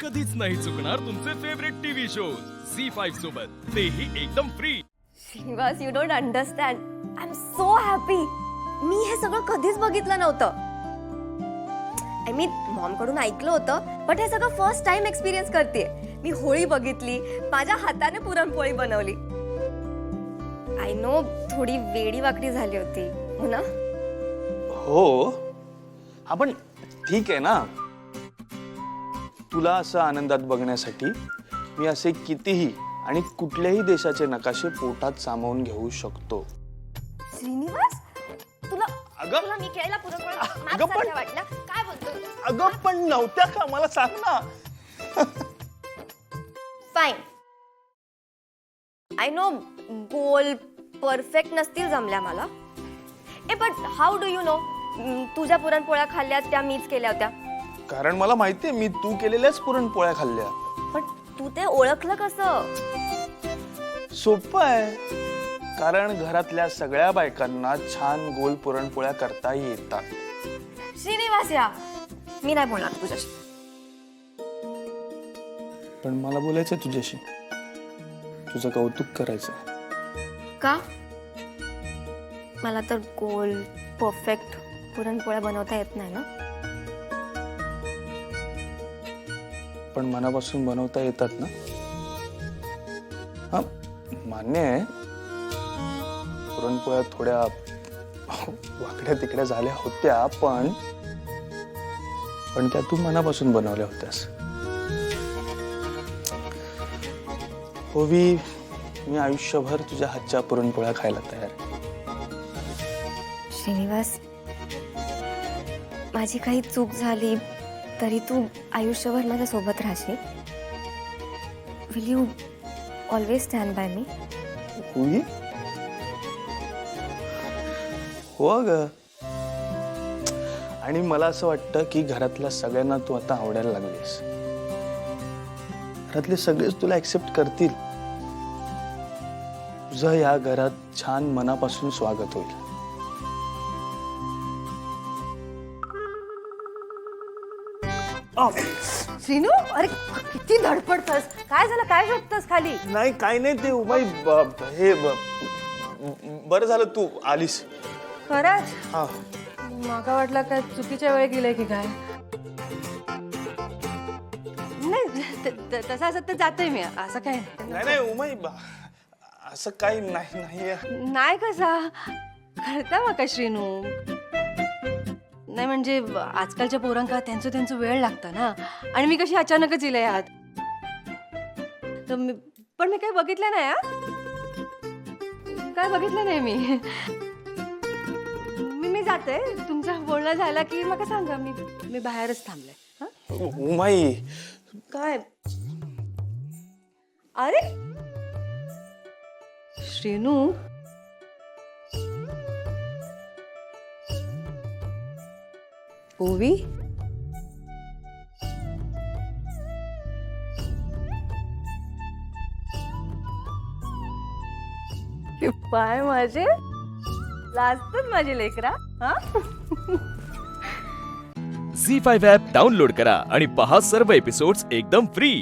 कधीच नाही चुकणार तुमचे फेवरेट टीव्ही शोज झी5 सोबत, तेही एकदम free. Shrinivas, you don't understand. I am so happy. मी हे सगळं कधीच बघितलं नव्हतं. आय मीन मॉम कडून ऐकलं होतं, बट हे सगळं फर्स्ट टाइम एक्सपिरियन्स करतेय. मी होळी बघितली, माझ्या हाताने पुरणपोळी बनवली. आय नो थोडी वेडी वाकडी झाली होती, हो ना? हो, आपण ठीक आहे ना. तुला असं आनंदात बघण्यासाठी मी असे कितीही आणि कुठल्याही देशाचे नकाशे पोटात सामावून घेऊ शकतो. श्रीनिवास, तुला अगं मी केलेला पुरणपोळ्या अगं पण- माझ्यासारख्या वाटल्या? काय बोलतो? अगं पण नव्हत्या का, मला सांग ना. Fine. I know goal perfect नसतील जमल्या मला. But how do you know तुझ्या पुरणपोळ्या खाल्ल्या त्या मीच केल्या होत्या? कारण मला माहितीये मी तू केलेल्याच पुरणपोळ्या खाल्ल्या. पण तू ते ओळखलं कसं? सोपं आहे, कारण घरातल्या सगळ्या बायकांना छान गोल पुरणपोळ्या करता येतात. श्रीनिवास, या मी नाही बोलणार तुझ्याशी. पण मला बोलायचंय तुझ्याशी, तुझं कौतुक करायचं. का? मला तर गोल परफेक्ट पुरणपोळ्या बनवता येत नाही ना. पण मनापासून बनवता येतात ना. हा, मान्य आहे पुरणपोळ्या थोड्या वाकड्या तिकड्या झाल्या होत्या, पण त्या तू मनापासून बनवल्या होत्यास. ओवी, मी आयुष्यभर तुझ्या हातच्या पुरणपोळ्या खायला तयार आहे. श्रीनिवास, माझी काही चूक झाली तरी तू आयुष्यभर माझ्या सोबत राहशील. Will you always stand by me? Ovi, हो ग. आणि मला असं वाटतं की घरातल्या सगळ्यांना तू आता आवडायला लागलीस. घरातले सगळेच तुला ऍक्सेप्ट करतील. तुझं या घरात छान मनापासून स्वागत होईल. श्रीनू, अरे किती धडपडतस? काय झालं? काय शोधतस खाली? नाही, काय नाही, ते उमाई हे बरं झालं तू आलीस. खरंच? हा, माका वाटलं काय चुकीच्या वेळी गेलंय की काय. नाही, तसं असं तर जातोय मी, असं काय नाही नाही उमाई, असं काही नाही. नाही नाही. कसा कळता माका श्रीनू? नाही म्हणजे आजकालच्या पोरांका त्यांचं वेळ लागतं ना, आणि मी कशी अचानकच इले आहात. पण मी काही बघितलं नाही. काय बघितलं नाही मी. मी जाते. तुमचं बोलणं झालं की मग सांगा. मी बाहेरच थांबले. उमाई, काय? अरे श्रीनू, ओवी, पाय माझे लाजतात माझे लेकरा. हा, झी5 ॲप डाउनलोड करा आणि पहा सर्व एपिसोड्स एकदम फ्री.